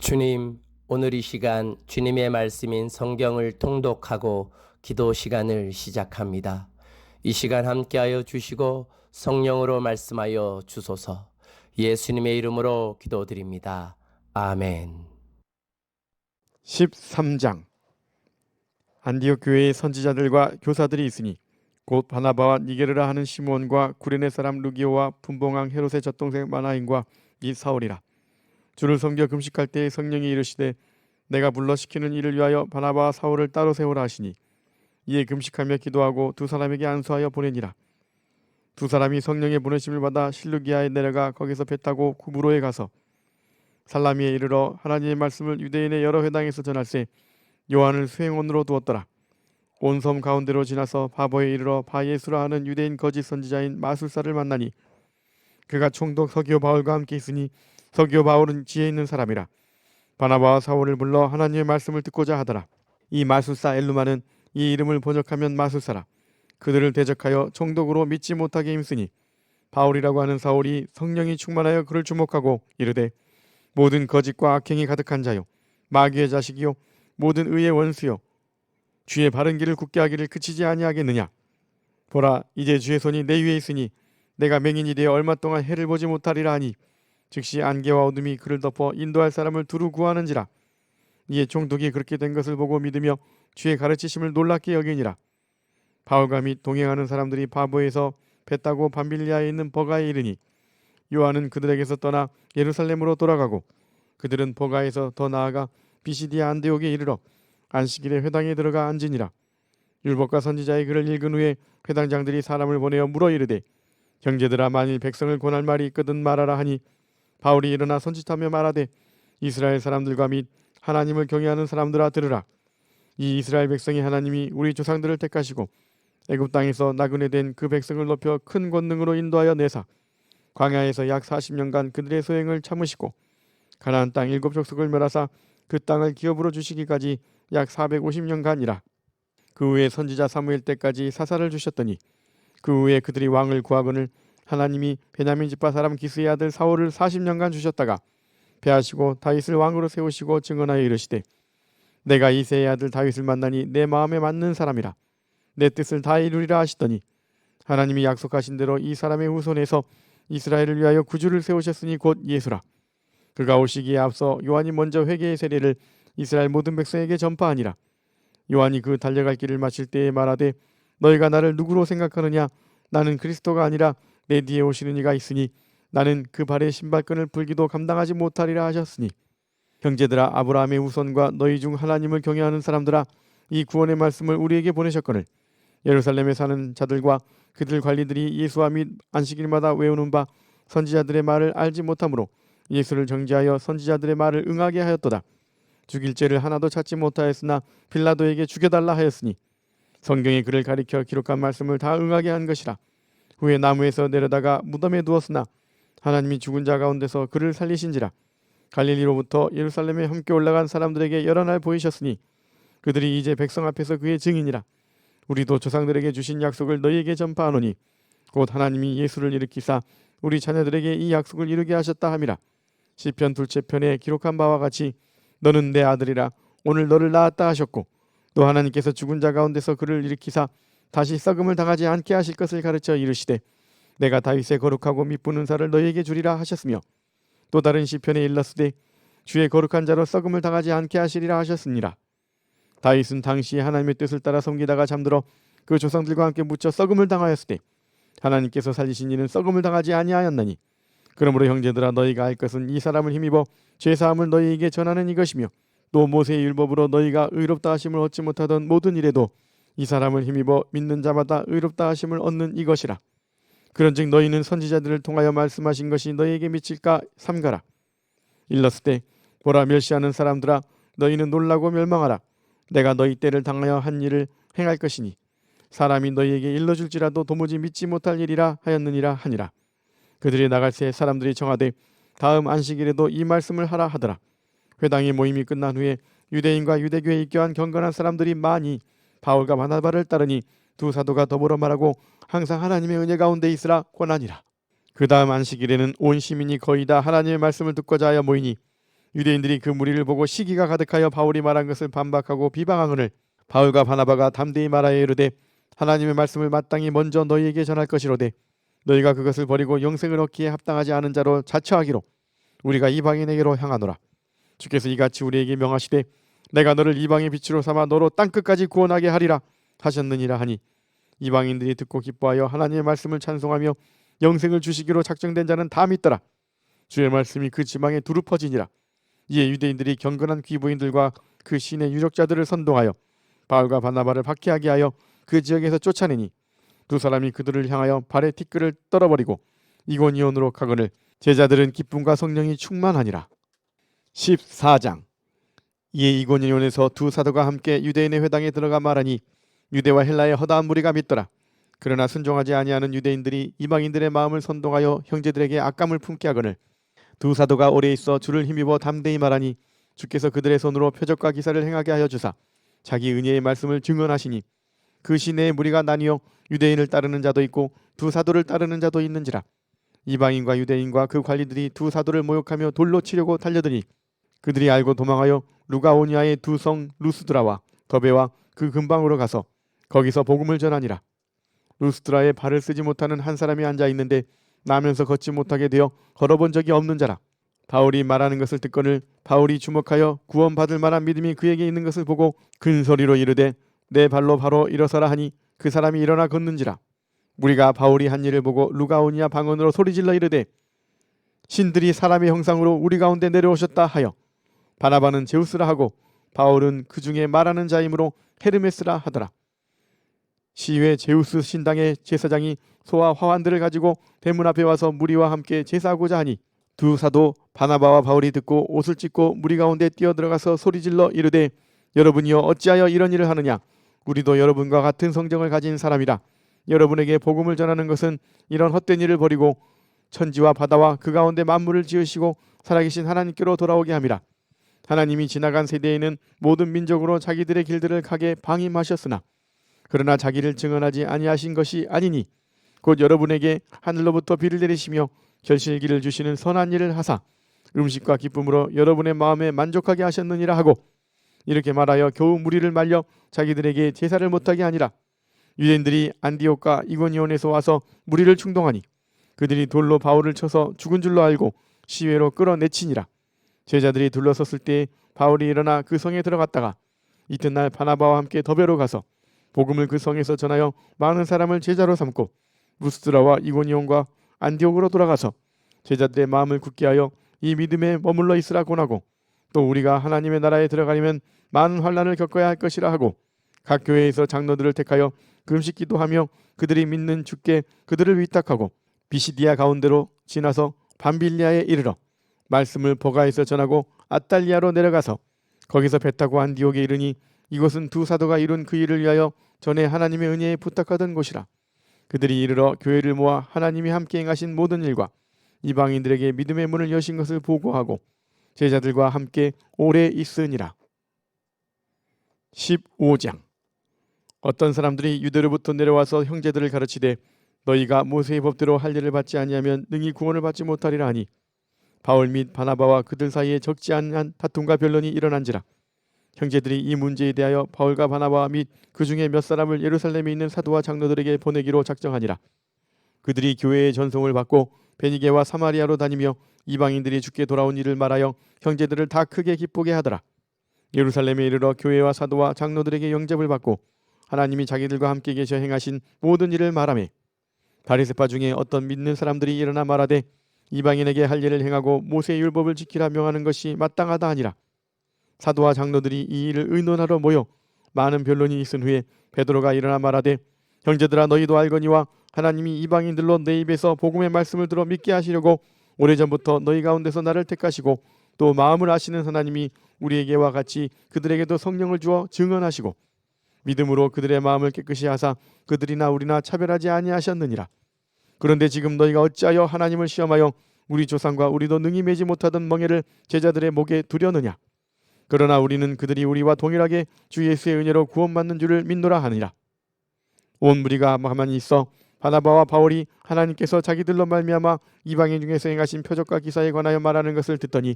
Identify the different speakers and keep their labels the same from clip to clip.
Speaker 1: 주님, 오늘 이 시간 주님의 말씀인 성경을 통독하고 기도 시간을 시작합니다. 이 시간 함께하여 주시고 성령으로 말씀하여 주소서. 예수님의 이름으로 기도드립니다. 아멘.
Speaker 2: 13장. 안디옥 교회의 선지자들과 교사들이 있으니 곧 바나바와 니게르라 하는 시몬과 구레네 사람 루기오와 분봉왕 헤롯의 젖동생 마나인과 이 사울이라. 주를 섬겨 금식할 때에 성령이 이르시되 내가 불러 시키는 일을 위하여 바나바와 사울을 따로 세우라 하시니 이에 금식하며 기도하고 두 사람에게 안수하여 보내니라. 두 사람이 성령의 보내심을 받아 실루기아에 내려가 거기서 배 타고 구브로에 가서 살라미에 이르러 하나님의 말씀을 유대인의 여러 회당에서 전할세 요한을 수행원으로 두었더라. 온 섬 가운데로 지나서 바보에 이르러 바예수라 하는 유대인 거짓 선지자인 마술사를 만나니 그가 총독 서기오 바울과 함께 있으니 서기오 바울은 지혜 있는 사람이라. 바나바와 사울을 불러 하나님의 말씀을 듣고자 하더라. 이 마술사 엘루마는 이 이름을 번역하면 마술사라. 그들을 대적하여 총독으로 믿지 못하게 힘쓰니 바울이라고 하는 사울이 성령이 충만하여 그를 주목하고 이르되 모든 거짓과 악행이 가득한 자요 마귀의 자식이요 모든 의의 원수요 주의 바른 길을 굳게 하기를 그치지 아니하겠느냐. 보라, 이제 주의 손이 내 위에 있으니 내가 맹인이 되어 얼마 동안 해를 보지 못하리라 하니 즉시 안개와 어둠이 그를 덮어 인도할 사람을 두루 구하는지라. 이에 총독이 그렇게 된 것을 보고 믿으며 주의 가르치심을 놀랍게 여기니라. 바울과 및 동행하는 사람들이 바보에서 배 타고 밤빌리아에 있는 버가에 이르니 요한은 그들에게서 떠나 예루살렘으로 돌아가고 그들은 버가에서 더 나아가 비시디아 안디옥에 이르러 안식일에 회당에 들어가 앉으니라. 율법과 선지자의 글을 읽은 후에 회당장들이 사람을 보내어 물어 이르되 형제들아, 만일 백성을 권할 말이 있거든 말하라 하니 바울이 일어나 손짓하며 말하되 이스라엘 사람들과 및 하나님을 경외하는 사람들아 들으라. 이 이스라엘 백성이 하나님이 우리 조상들을 택하시고 애굽 땅에서 나그네 된 그 백성을 높여 큰 권능으로 인도하여 내사 광야에서 약 40년간 그들의 소행을 참으시고 가나안 땅 7족속을 멸하사 그 땅을 기업으로 주시기까지 약 450년간이라. 그 후에 선지자 사무엘 때까지 사사를 주셨더니 그 후에 그들이 왕을 구하거늘 하나님이 베냐민 지파 사람 기스의 아들 사울을 40년간 주셨다가 패하시고 다윗을 왕으로 세우시고 증언하여 이르시되 내가 이새의 아들 다윗을 만나니 내 마음에 맞는 사람이라. 내 뜻을 다 이루리라 하시더니 하나님이 약속하신 대로 이 사람의 후손에서 이스라엘을 위하여 구주를 세우셨으니 곧 예수라. 그가 오시기에 앞서 요한이 먼저 회개의 세례를 이스라엘 모든 백성에게 전파하니라. 요한이 그 달려갈 길을 마칠 때에 말하되 너희가 나를 누구로 생각하느냐. 나는 그리스도가 아니라 내 뒤에 오시는 이가 있으니 나는 그 발의 신발끈을 풀기도 감당하지 못하리라 하셨으니 형제들아, 아브라함의 후손과 너희 중 하나님을 경외하는 사람들아, 이 구원의 말씀을 우리에게 보내셨거늘 예루살렘에 사는 자들과 그들 관리들이 예수와 및 안식일마다 외우는 바 선지자들의 말을 알지 못하므로 예수를 정죄하여 선지자들의 말을 응하게 하였도다. 죽일 죄를 하나도 찾지 못하였으나 빌라도에게 죽여달라 하였으니 성경에 그를 가리켜 기록한 말씀을 다 응하게 한 것이라. 후에 나무에서 내려다가 무덤에 두었으나 하나님이 죽은 자 가운데서 그를 살리신지라. 갈릴리로부터 예루살렘에 함께 올라간 사람들에게 여러 날 보이셨으니 그들이 이제 백성 앞에서 그의 증인이라. 우리도 조상들에게 주신 약속을 너희에게 전파하노니 곧 하나님이 예수를 일으키사 우리 자녀들에게 이 약속을 이루게 하셨다 함이라. 시편 둘째 편에 기록한 바와 같이 너는 내 아들이라. 오늘 너를 낳았다 하셨고 또 하나님께서 죽은 자 가운데서 그를 일으키사 다시 썩음을 당하지 않게 하실 것을 가르쳐 이르시되 내가 다윗의 거룩하고 미쁜 은사를 너희에게 주리라 하셨으며 또 다른 시편에 일렀으되 주의 거룩한 자로 썩음을 당하지 않게 하시리라 하셨습니다. 다윗은 당시에 하나님의 뜻을 따라 섬기다가 잠들어 그 조상들과 함께 묻혀 썩음을 당하였을 때 하나님께서 살리신 이는 썩음을 당하지 아니하였나니 그러므로 형제들아, 너희가 알 것은 이 사람을 힘입어 죄사함을 너희에게 전하는 이것이며 또 모세의 율법으로 너희가 의롭다 하심을 얻지 못하던 모든 일에도 이 사람을 힘입어 믿는 자마다 의롭다 하심을 얻는 이것이라. 그런즉 너희는 선지자들을 통하여 말씀하신 것이 너희에게 미칠까 삼가라. 일렀을 때 보라, 멸시하는 사람들아, 너희는 놀라고 멸망하라. 내가 너희 때를 당하여 한 일을 행할 것이니 사람이 너희에게 일러줄지라도 도무지 믿지 못할 일이라 하였느니라 하니라. 그들이 나갈 새 사람들이 청하되 다음 안식일에도 이 말씀을 하라 하더라. 회당의 모임이 끝난 후에 유대인과 유대교에 입교한 경건한 사람들이 많이 바울과 바나바를 따르니 두 사도가 더불어 말하고 항상 하나님의 은혜 가운데 있으라 권하니라. 그 다음 안식일에는 온 시민이 거의 다 하나님의 말씀을 듣고자 하여 모이니 유대인들이 그 무리를 보고 시기가 가득하여 바울이 말한 것을 반박하고 비방하거늘 바울과 바나바가 담대히 말하여 이르되 하나님의 말씀을 마땅히 먼저 너희에게 전할 것이로되 너희가 그것을 버리고 영생을 얻기에 합당하지 않은 자로 자처하기로 우리가 이방인에게로 향하노라. 주께서 이같이 우리에게 명하시되 내가 너를 이방의 빛으로 삼아 너로 땅끝까지 구원하게 하리라 하셨느니라 하니 이방인들이 듣고 기뻐하여 하나님의 말씀을 찬송하며 영생을 주시기로 작정된 자는 다 믿더라. 주의 말씀이 그 지방에 두루 퍼지니라. 이에 유대인들이 경건한 귀부인들과 그 신의 유력자들을 선동하여 바울과 바나바를 박해하게 하여 그 지역에서 쫓아내니 두 사람이 그들을 향하여 발에 티끌을 떨어버리고 이고니온으로 가거늘 제자들은 기쁨과 성령이 충만하니라. 14장. 이에 이고니온에서 두 사도가 함께 유대인의 회당에 들어가 말하니 유대와 헬라의 허다한 무리가 믿더라. 그러나 순종하지 아니하는 유대인들이 이방인들의 마음을 선동하여 형제들에게 악감을 품게 하거늘 두 사도가 오래 있어 주를 힘입어 담대히 말하니 주께서 그들의 손으로 표적과 기사를 행하게 하여 주사 자기 은혜의 말씀을 증언하시니 그 시내의 무리가 나뉘어 유대인을 따르는 자도 있고 두 사도를 따르는 자도 있는지라. 이방인과 유대인과 그 관리들이 두 사도를 모욕하며 돌로 치려고 달려드니 그들이 알고 도망하여 루가오니아의 두 성 루스드라와 더베와 그 근방으로 가서 거기서 복음을 전하니라. 루스드라에 발을 쓰지 못하는 한 사람이 앉아 있는데 나면서 걷지 못하게 되어 걸어본 적이 없는 자라. 바울이 말하는 것을 듣거늘 바울이 주목하여 구원받을 만한 믿음이 그에게 있는 것을 보고 큰 소리로 이르되 내 발로 바로 일어서라 하니 그 사람이 일어나 걷는지라. 우리가 바울이 한 일을 보고 루가오니아 방언으로 소리질러 이르되 신들이 사람의 형상으로 우리 가운데 내려오셨다 하여 바나바는 제우스라 하고 바울은 그 중에 말하는 자이므로 헤르메스라 하더라. 시외 제우스 신당의 제사장이 소와 화환들을 가지고 대문 앞에 와서 무리와 함께 제사하고자 하니 두 사도 바나바와 바울이 듣고 옷을 찢고 무리 가운데 뛰어들어가서 소리질러 이르되 여러분이여 어찌하여 이런 일을 하느냐. 우리도 여러분과 같은 성정을 가진 사람이라. 여러분에게 복음을 전하는 것은 이런 헛된 일을 버리고 천지와 바다와 그 가운데 만물을 지으시고 살아계신 하나님께로 돌아오게 함이라. 하나님이 지나간 세대에는 모든 민족으로 자기들의 길들을 가게 방임하셨으나 그러나 자기를 증언하지 아니하신 것이 아니니 곧 여러분에게 하늘로부터 비를 내리시며 결실기를 주시는 선한 일을 하사 음식과 기쁨으로 여러분의 마음에 만족하게 하셨느니라 하고 이렇게 말하여 겨우 무리를 말려 자기들에게 제사를 못하게 하니라. 유대인들이 안디옥과 이고니온에서 와서 무리를 충동하니 그들이 돌로 바울을 쳐서 죽은 줄로 알고 시외로 끌어내치니라. 제자들이 둘러섰을 때 바울이 일어나 그 성에 들어갔다가 이튿날 바나바와 함께 더베로 가서 복음을 그 성에서 전하여 많은 사람을 제자로 삼고 루스드라와 이고니온과 안디옥으로 돌아가서 제자들의 마음을 굳게 하여 이 믿음에 머물러 있으라 권하고 또 우리가 하나님의 나라에 들어가려면 많은 환난을 겪어야 할 것이라 하고 각 교회에서 장로들을 택하여 금식 기도하며 그들이 믿는 주께 그들을 위탁하고 비시디아 가운데로 지나서 밤빌리아에 이르러 말씀을 버가에서 전하고 아달리아로 내려가서 거기서 배 타고 안디옥에 이르니 이곳은 두 사도가 이룬 그 일을 위하여 전에 하나님의 은혜에 부탁하던 곳이라. 그들이 이르러 교회를 모아 하나님이 함께 행하신 모든 일과 이방인들에게 믿음의 문을 여신 것을 보고하고 제자들과 함께 오래 있으니라. 15장. 어떤 사람들이 유대로부터 내려와서 형제들을 가르치되 너희가 모세의 법대로 할 일을 받지 아니하면 능히 구원을 받지 못하리라 하니 바울 및 바나바와 그들 사이에 적지 않은 다툼과 변론이 일어난지라. 형제들이 이 문제에 대하여 바울과 바나바 및 그 중에 몇 사람을 예루살렘에 있는 사도와 장로들에게 보내기로 작정하니라. 그들이 교회의 전송을 받고 베니게와 사마리아로 다니며 이방인들이 주께 돌아온 일을 말하여 형제들을 다 크게 기쁘게 하더라. 예루살렘에 이르러 교회와 사도와 장로들에게 영접을 받고 하나님이 자기들과 함께 계셔 행하신 모든 일을 말하매 바리새파 중에 어떤 믿는 사람들이 일어나 말하되 이방인에게 할 일을 행하고 모세의 율법을 지키라 명하는 것이 마땅하다 하니라. 사도와 장로들이 이 일을 의논하러 모여 많은 변론이 있은 후에 베드로가 일어나 말하되 형제들아 너희도 알거니와 하나님이 이방인들로 내 입에서 복음의 말씀을 들어 믿게 하시려고 오래전부터 너희 가운데서 나를 택하시고 또 마음을 아시는 하나님이 우리에게와 같이 그들에게도 성령을 주어 증언하시고 믿음으로 그들의 마음을 깨끗이 하사 그들이나 우리나 차별하지 아니하셨느니라. 그런데 지금 너희가 어찌하여 하나님을 시험하여 우리 조상과 우리도 능히 매지 못하던 멍에를 제자들의 목에 두려느냐. 그러나 우리는 그들이 우리와 동일하게 주 예수의 은혜로 구원받는 줄을 믿노라 하니라. 온 무리가 가만히 있어 바나바와 바울이 하나님께서 자기들로 말미암아 이방인 중에서 행하신 표적과 기사에 관하여 말하는 것을 듣더니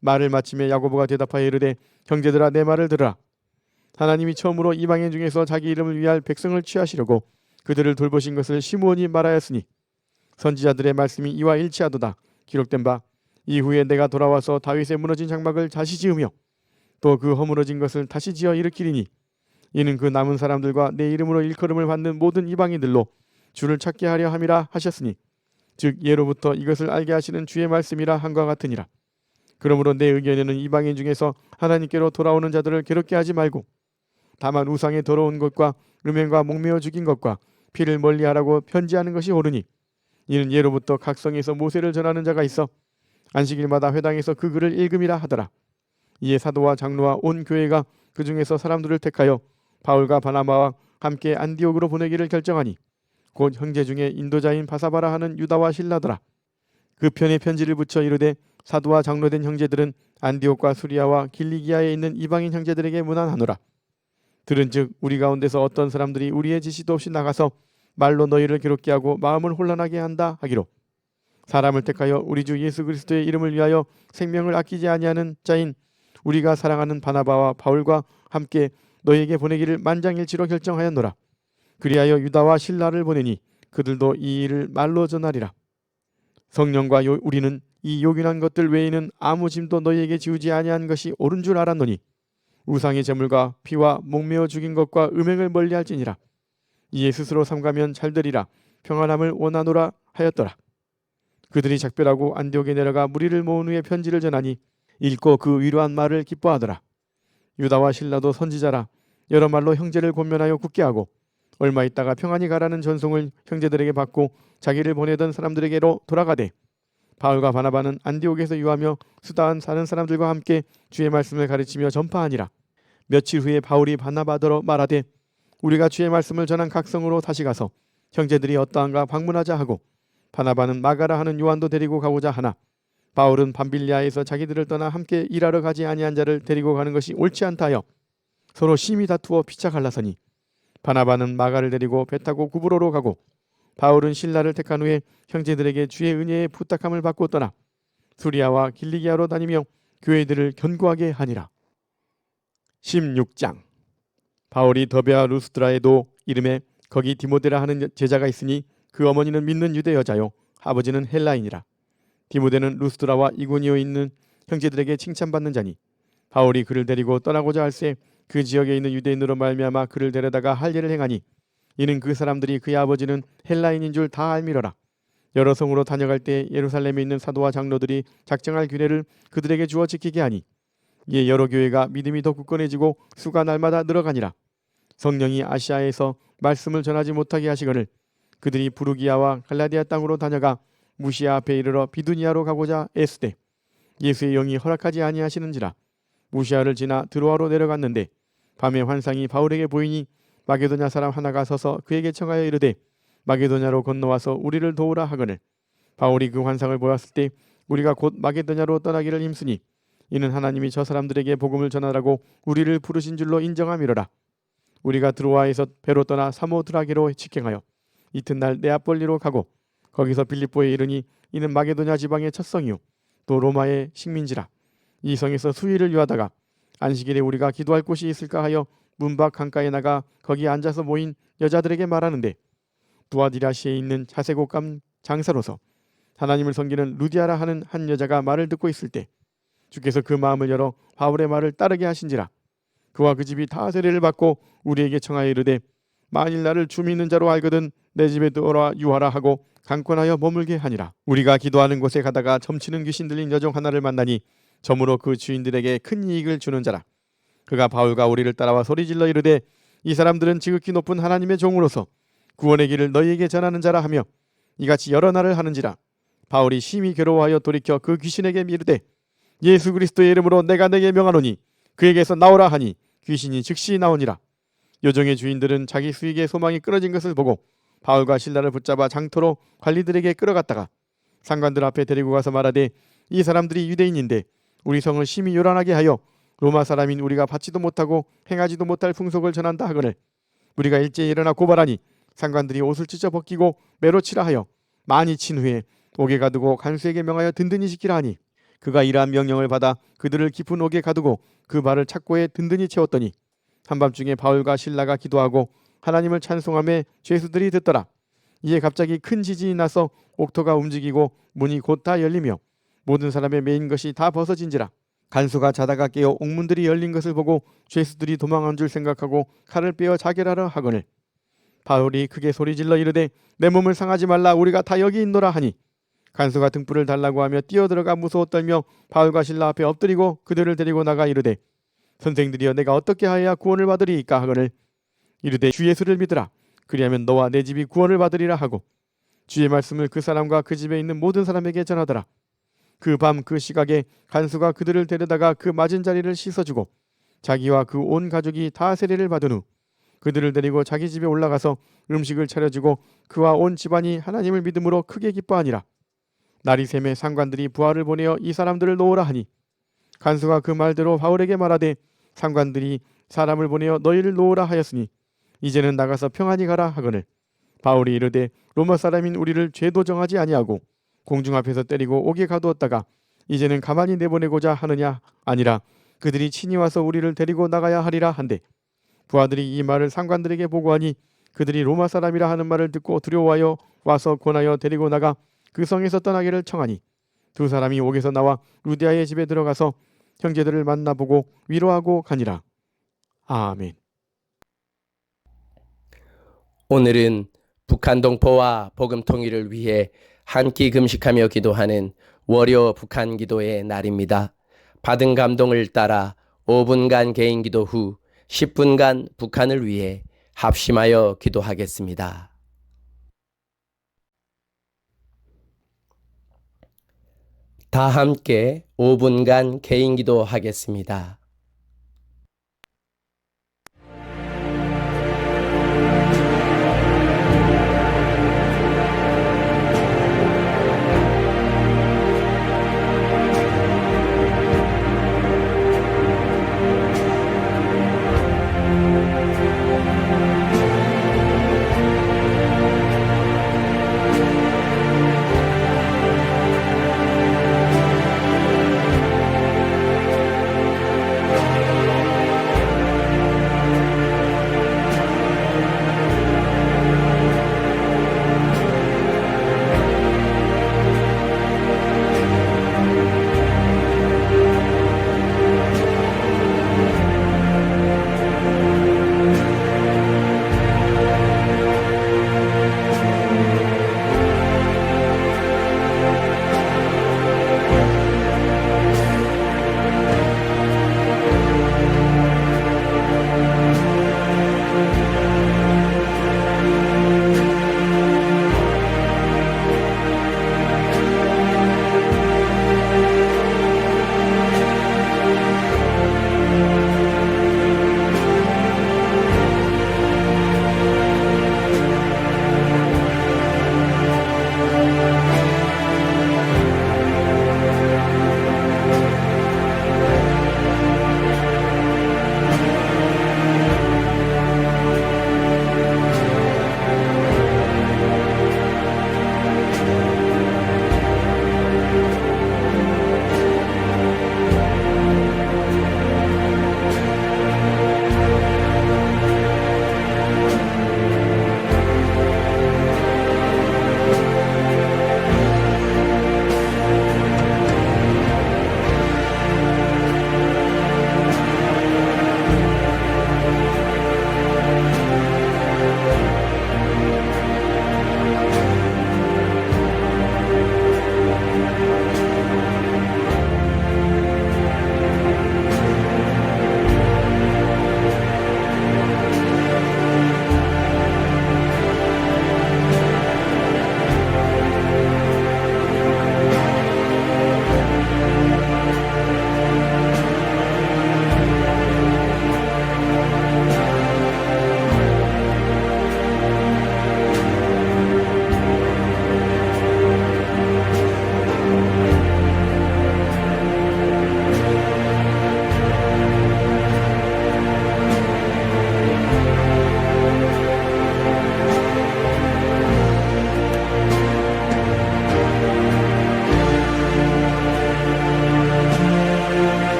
Speaker 2: 말을 마침에 야고보가 대답하여 이르되 형제들아 내 말을 들으라. 하나님이 처음으로 이방인 중에서 자기 이름을 위할 백성을 취하시려고 그들을 돌보신 것을 시므온이 말하였으니 선지자들의 말씀이 이와 일치하도다. 기록된 바 이후에 내가 돌아와서 다윗의 무너진 장막을 다시 지으며 또 그 허물어진 것을 다시 지어 일으키리니 이는 그 남은 사람들과 내 이름으로 일컬음을 받는 모든 이방인들로 주를 찾게 하려 함이라 하셨으니 즉 예로부터 이것을 알게 하시는 주의 말씀이라 한과 같으니라. 그러므로 내 의견에는 이방인 중에서 하나님께로 돌아오는 자들을 괴롭게 하지 말고 다만 우상의 더러운 것과 음행과 목매어 죽인 것과 피를 멀리하라고 편지하는 것이 옳으니 이는 예로부터 각성에서 모세를 전하는 자가 있어 안식일마다 회당에서 그 글을 읽음이라 하더라. 이에 사도와 장로와 온 교회가 그 중에서 사람들을 택하여 바울과 바나바와 함께 안디옥으로 보내기를 결정하니 곧 형제 중에 인도자인 바사바라 하는 유다와 실라더라. 그 편에 편지를 붙여 이르되 사도와 장로된 형제들은 안디옥과 수리아와 길리기아에 있는 이방인 형제들에게 문안하노라. 들은즉 우리 가운데서 어떤 사람들이 우리의 지시도 없이 나가서 말로 너희를 괴롭게 하고 마음을 혼란하게 한다 하기로 사람을 택하여 우리 주 예수 그리스도의 이름을 위하여 생명을 아끼지 아니하는 자인 우리가 사랑하는 바나바와 바울과 함께 너희에게 보내기를 만장일치로 결정하였노라. 그리하여 유다와 실라를 보내니 그들도 이 일을 말로 전하리라. 성령과 우리는 이 요긴한 것들 외에는 아무 짐도 너희에게 지우지 아니한 것이 옳은 줄 알았노니 우상의 제물과 피와 목매어 죽인 것과 음행을 멀리할지니라. 이에 스스로 삼가면 잘되리라 평안함을 원하노라 하였더라. 그들이 작별하고 안디옥에 내려가 무리를 모은 후에 편지를 전하니 읽고 그 위로한 말을 기뻐하더라. 유다와 실라도 선지자라 여러 말로 형제를 권면하여 굳게 하고 얼마 있다가 평안히 가라는 전송을 형제들에게 받고 자기를 보내던 사람들에게로 돌아가되 바울과 바나바는 안디옥에서 유하며 수다한 사는 사람들과 함께 주의 말씀을 가르치며 전파하니라. 며칠 후에 바울이 바나바더러 말하되 우리가 주의 말씀을 전한 각성으로 다시 가서 형제들이 어떠한가 방문하자 하고 바나바는 마가라 하는 요한도 데리고 가고자 하나 바울은 밤빌리아에서 자기들을 떠나 함께 일하러 가지 아니한 자를 데리고 가는 것이 옳지 않다 하여 서로 심히 다투어 피차 갈라서니 바나바는 마가를 데리고 배 타고 구브로로 가고 바울은 실라를 택한 후에 형제들에게 주의 은혜의 부탁함을 받고 떠나 수리아와 길리기아로 다니며 교회들을 견고하게 하니라. 16장. 바울이 더베와 루스드라에도 이름에 거기 디모데라 하는 제자가 있으니 그 어머니는 믿는 유대 여자요 아버지는 헬라인이라. 디모데는 루스드라와 이고니오에 있는 형제들에게 칭찬받는 자니 바울이 그를 데리고 떠나고자 할새 그 지역에 있는 유대인으로 말미암아 그를 데려다가 할 일을 행하니 이는 그 사람들이 그의 아버지는 헬라인인 줄 다 알미러라. 여러 성으로 다녀갈 때 예루살렘에 있는 사도와 장로들이 작정할 규례를 그들에게 주어 지키게 하니 이에 여러 교회가 믿음이 더 굳건해지고 수가 날마다 늘어가니라. 성령이 아시아에서 말씀을 전하지 못하게 하시거늘 그들이 부르기아와 갈라디아 땅으로 다녀가 무시아 앞에 이르러 비두니아로 가고자 애쓰되 예수의 영이 허락하지 아니하시는지라. 무시아를 지나 드로아로 내려갔는데 밤에 환상이 바울에게 보이니 마게도냐 사람 하나가 서서 그에게 청하여 이르되 마게도냐로 건너와서 우리를 도우라 하거늘 바울이 그 환상을 보았을 때 우리가 곧 마게도냐로 떠나기를 힘쓰니 이는 하나님이 저 사람들에게 복음을 전하라고 우리를 부르신 줄로 인정함이로라. 우리가 드로아에서 배로 떠나 사모드라게로 직행하여 이튿날 네아폴리로 가고 거기서 빌립보에 이르니 이는 마게도냐 지방의 첫 성이요 또 로마의 식민지라. 이 성에서 수일을 유하다가 안식일에 우리가 기도할 곳이 있을까 하여 문 밖 강가에 나가 거기 앉아서 모인 여자들에게 말하는데 두아디라시에 있는 자색옷감 장사로서 하나님을 섬기는 루디아라 하는 한 여자가 말을 듣고 있을 때 주께서 그 마음을 열어 바울의 말을 따르게 하신지라. 그와 그 집이 다 세례를 받고 우리에게 청하여 이르되 만일 나를 주 믿는 자로 알거든 내 집에 들어와 유하라 하고 강권하여 머물게 하니라. 우리가 기도하는 곳에 가다가 점치는 귀신 들린 여종 하나를 만나니 점으로 그 주인들에게 큰 이익을 주는 자라. 그가 바울과 우리를 따라와 소리질러 이르되 이 사람들은 지극히 높은 하나님의 종으로서 구원의 길을 너희에게 전하는 자라 하며 이같이 여러 날을 하는지라. 바울이 심히 괴로워하여 돌이켜 그 귀신에게 이르되 예수 그리스도의 이름으로 내가 내게 명하노니 그에게서 나오라 하니 귀신이 즉시 나오니라. 요종의 주인들은 자기 수익의 소망이 끊어진 것을 보고 바울과 실라를 붙잡아 장터로 관리들에게 끌어갔다가 상관들 앞에 데리고 가서 말하되 이 사람들이 유대인인데 우리 성을 심히 요란하게 하여 로마 사람인 우리가 받지도 못하고 행하지도 못할 풍속을 전한다 하거늘 우리가 일제히 일어나 고발하니 상관들이 옷을 찢어 벗기고 매로 치라 하여 많이 친 후에 옥에 가두고 간수에게 명하여 든든히 지키라 하니 그가 이러한 명령을 받아 그들을 깊은 옥에 가두고 그 발을 착고에 든든히 채웠더니 한밤중에 바울과 실라가 기도하고 하나님을 찬송하며 죄수들이 듣더라. 이에 갑자기 큰 지진이 나서 옥토가 움직이고 문이 곧 다 열리며 모든 사람의 매인 것이 다 벗어진지라. 간수가 자다가 깨어 옥문들이 열린 것을 보고 죄수들이 도망한 줄 생각하고 칼을 빼어 자결하려 하거늘 바울이 크게 소리질러 이르되 내 몸을 상하지 말라, 우리가 다 여기 있노라 하니 간수가 등불을 달라고 하며 뛰어들어가 무서워 떨며 바울과 실라 앞에 엎드리고 그들을 데리고 나가 이르되 선생들이여, 내가 어떻게 하여야 구원을 받으리이까 하거늘 이르되 주 예수를 믿으라, 그리하면 너와 내 집이 구원을 받으리라 하고 주의 말씀을 그 사람과 그 집에 있는 모든 사람에게 전하더라. 그 밤 그 시각에 간수가 그들을 데려다가 그 맞은 자리를 씻어주고 자기와 그 온 가족이 다 세례를 받은 후 그들을 데리고 자기 집에 올라가서 음식을 차려주고 그와 온 집안이 하나님을 믿음으로 크게 기뻐하니라. 날이 새매 상관들이 부하를 보내어 이 사람들을 놓으라 하니 간수가 그 말대로 바울에게 말하되 상관들이 사람을 보내어 너희를 놓으라 하였으니 이제는 나가서 평안히 가라 하거늘 바울이 이르되 로마 사람인 우리를 죄도 정하지 아니하고 공중 앞에서 때리고 옥에 가두었다가 이제는 가만히 내보내고자 하느냐? 아니라 그들이 친히 와서 우리를 데리고 나가야 하리라 한데 부하들이 이 말을 상관들에게 보고하니 그들이 로마 사람이라 하는 말을 듣고 두려워하여 와서 권하여 데리고 나가 그 성에서 떠나기를 청하니 두 사람이 옥에서 나와 루디아의 집에 들어가서 형제들을 만나보고 위로하고 가니라. 아멘.
Speaker 1: 오늘은 북한 동포와 복음 통일을 위해 한 끼 금식하며 기도하는 월요 북한 기도의 날입니다. 받은 감동을 따라 5분간 개인 기도 후 10분간 북한을 위해 합심하여 기도하겠습니다. 다 함께 5분간 개인 기도하겠습니다.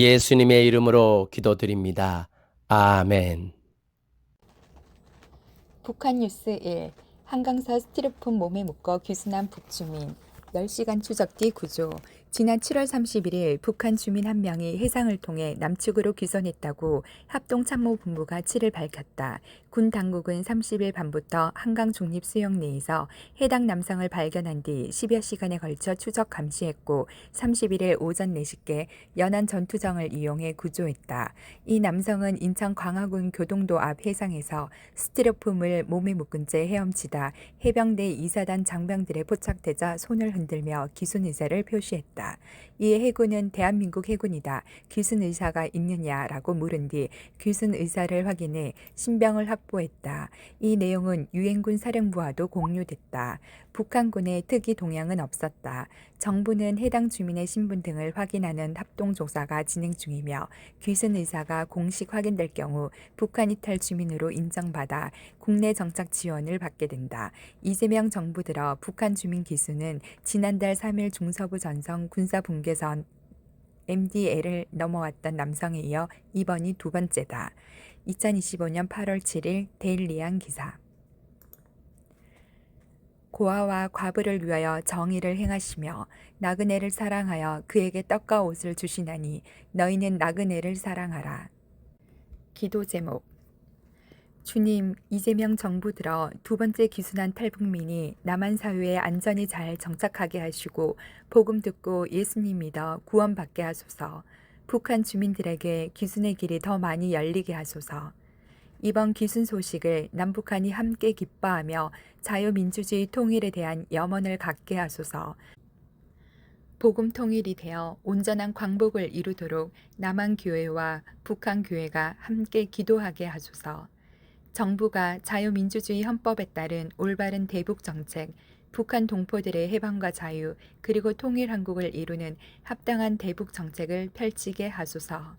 Speaker 1: 예수님의 이름으로 기도드립니다. 아멘.
Speaker 3: 북한 뉴스 1. 한강사 스티로폼 몸에 묶어 귀순한 북주민 10시간 추적 뒤 구조. 지난 7월 31일 북한 주민 한 명이 해상을 통해 남측으로 귀선했다고 합동참모본부가 7일 밝혔다. 군 당국은 30일 밤부터 한강 중립수영 내에서 해당 남성을 발견한 뒤 10여 시간에 걸쳐 추적 감시했고 31일 오전 4시께 연안 전투정을 이용해 구조했다. 이 남성은 인천 광화군 교동도 앞 해상에서 스티로폼을 몸에 묶은 채 헤엄치다 해병대 2사단 장병들에 포착되자 손을 흔들며 귀순 의사를 표시했다. 이에 해군은 대한민국 해군이다. 귀순 의사가 있느냐라고 물은 뒤 귀순 의사를 확인해 신병을 확보했다. 이 내용은 유엔군 사령부와도 공유됐다. 북한군의 특이 동향은 없었다. 정부는 해당 주민의 신분 등을 확인하는 합동조사가 진행 중이며 귀순 의사가 공식 확인될 경우 북한 이탈 주민으로 인정받아 국내 정착 지원을 받게 된다. 이재명 정부 들어 북한 주민 귀순은 지난달 3일 중서부 전성 군사분계선 MDL을 넘어왔던 남성에 이어 이번이 두 번째다. 2025년 8월 7일 데일리안 기사. 고아와 과부를 위하여 정의를 행하시며 나그네를 사랑하여 그에게 떡과 옷을 주시나니 너희는 나그네를 사랑하라. 기도 제목. 주님, 이재명 정부 들어 두 번째 귀순한 탈북민이 남한 사회에 안전히 잘 정착하게 하시고 복음 듣고 예수님 믿어 구원받게 하소서. 북한 주민들에게 귀순의 길이 더 많이 열리게 하소서. 이번 귀순 소식을 남북한이 함께 기뻐하며 자유민주주의 통일에 대한 염원을 갖게 하소서. 복음 통일이 되어 온전한 광복을 이루도록 남한 교회와 북한 교회가 함께 기도하게 하소서. 정부가 자유민주주의 헌법에 따른 올바른 대북 정책, 북한 동포들의 해방과 자유, 그리고 통일 한국을 이루는 합당한 대북 정책을 펼치게 하소서.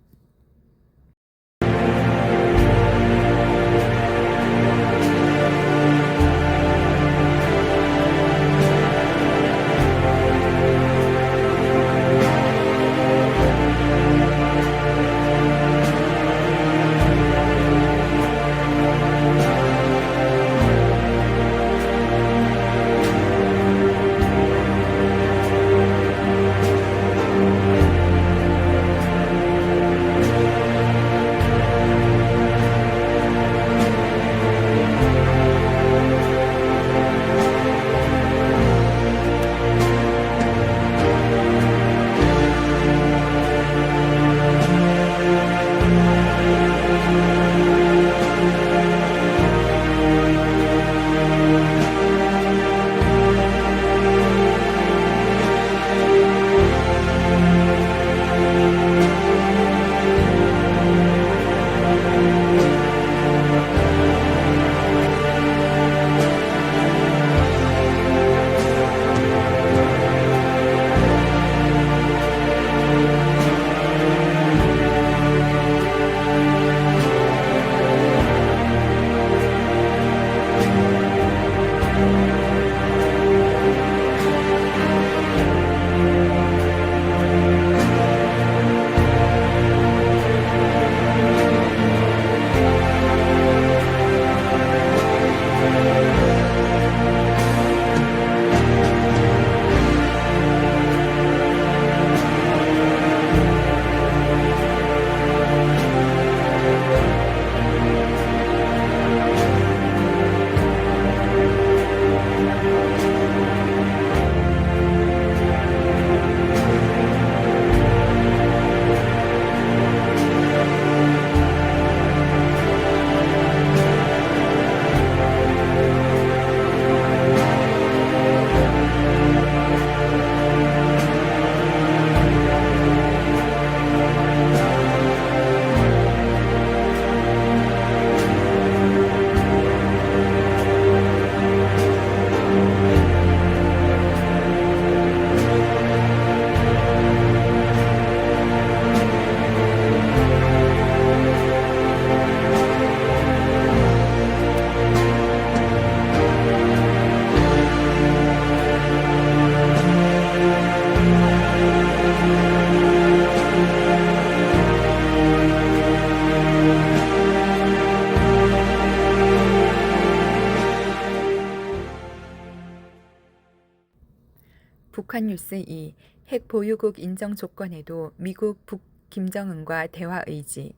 Speaker 3: 북한 뉴스 2. 핵 보유국 인정 조건에도 미국 김정은과 대화 의지.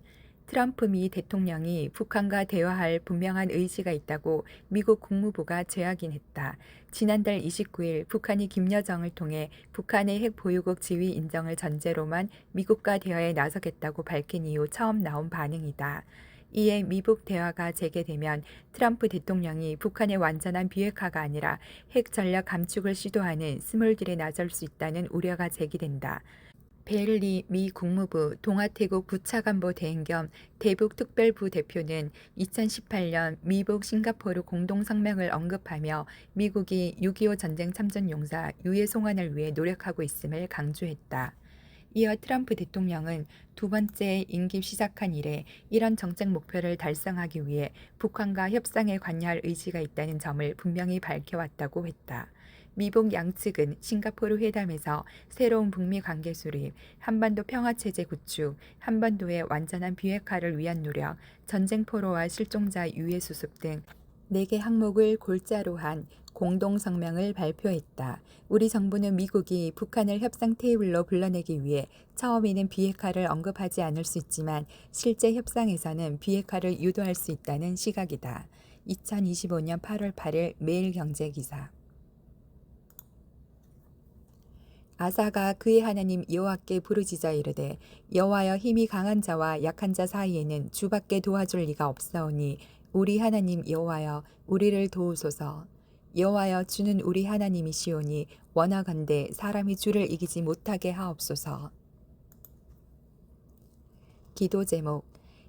Speaker 3: 트럼프 미 대통령이 북한과 대화할 분명한 의지가 있다고 미국 국무부가 재확인했다. 지난달 29일 북한이 김여정을 통해 북한의 핵 보유국 지위 인정을 전제로만 미국과 대화에 나서겠다고 밝힌 이후 처음 나온 반응이다. 이에 미북 대화가 재개되면 트럼프 대통령이 북한의 완전한 비핵화가 아니라 핵 전략 감축을 시도하는 스몰딜에 나설 수 있다는 우려가 제기된다. 베를리 미 국무부 동아태국 부차관보 대행 겸 대북특별부 대표는 2018년 미북 싱가포르 공동성명을 언급하며 미국이 6.25 전쟁 참전 용사 유해 송환을 위해 노력하고 있음을 강조했다. 이어 트럼프 대통령은 두 번째 임기 시작한 이래 이런 정책 목표를 달성하기 위해 북한과 협상에 관여할 의지가 있다는 점을 분명히 밝혀왔다고 했다. 미북 양측은 싱가포르 회담에서 새로운 북미 관계 수립, 한반도 평화체제 구축, 한반도의 완전한 비핵화를 위한 노력, 전쟁 포로와 실종자 유해 수습 등 4개 항목을 골자로 한 공동성명을 발표했다. 우리 정부는 미국이 북한을 협상 테이블로 불러내기 위해 처음에는 비핵화를 언급하지 않을 수 있지만 실제 협상에서는 비핵화를 유도할 수 있다는 시각이다. 2025년 8월 8일 매일경제기사. 아사가 그의 하나님 여호와께 부르짖어 이르되 여호와여 힘이 강한 자와 약한 자 사이에는 주밖에 도와줄 리가 없사오니 우리 하나님 여호와여 우리를 도우소서. 여호와여 주는 우리 하나님이시오니 원하건대 사람이 주를 이기지 못하게 하옵소서. 기도 제목.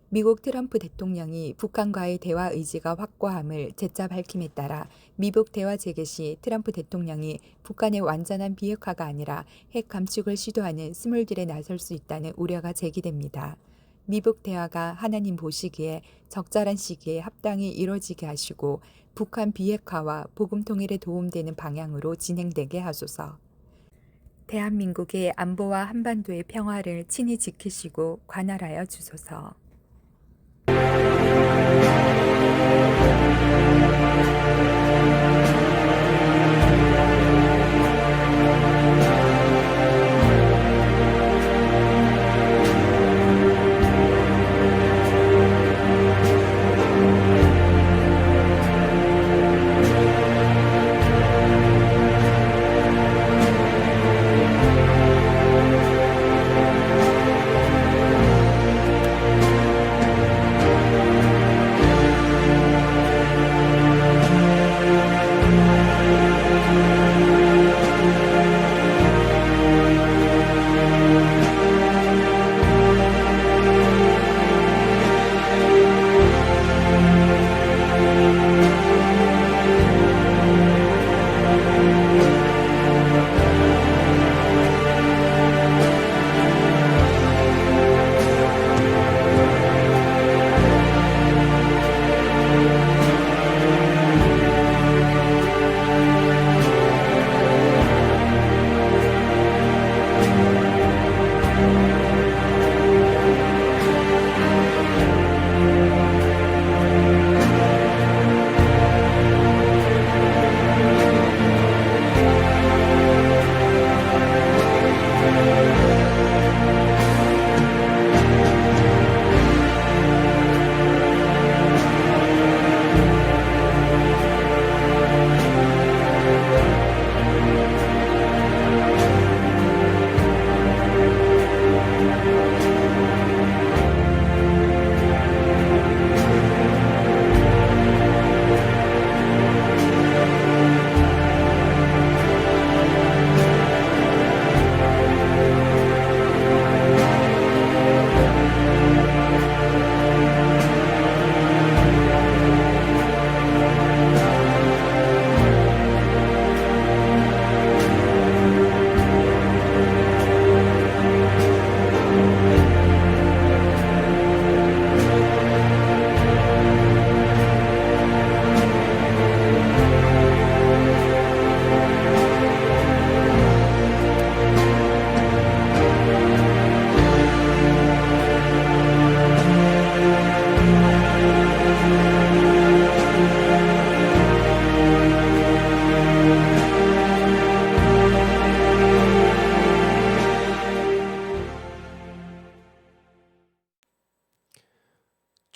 Speaker 3: 미국 트럼프 대통령이 북한과의 대화 의지가 확고함을 재차 밝힘에 따라 미북 대화 재개 시 트럼프 대통령이 북한의 완전한 비핵화가 아니라 핵 감축을 시도하는 스몰딜에 나설 수 있다는 우려가 제기됩니다. 미북 대화가 하나님 보시기에 적절한 시기에 합당히 이루어지게 하시고 북한 비핵화와 복음 통일에 도움되는 방향으로 진행되게 하소서. 대한민국의 안보와 한반도의 평화를 친히 지키시고 관할하여 주소서.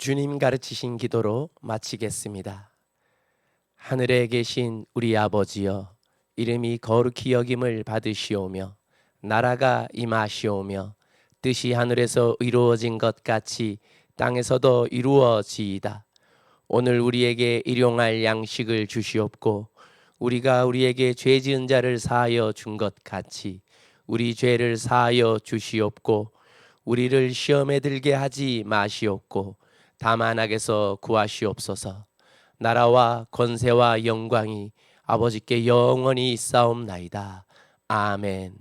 Speaker 1: 주님 가르치신 기도로 마치겠습니다. 하늘에 계신 우리 아버지여, 이름이 거룩히 여김을 받으시오며 나라가 임하시오며 뜻이 하늘에서 이루어진 것 같이 땅에서도 이루어지이다. 오늘 우리에게 일용할 양식을 주시옵고 우리가 우리에게 죄 지은 자를 사하여 준 것 같이 우리 죄를 사하여 주시옵고 우리를 시험에 들게 하지 마시옵고 다만 악에서 구하시옵소서. 나라와 권세와 영광이 아버지께 영원히 있사옵나이다. 아멘.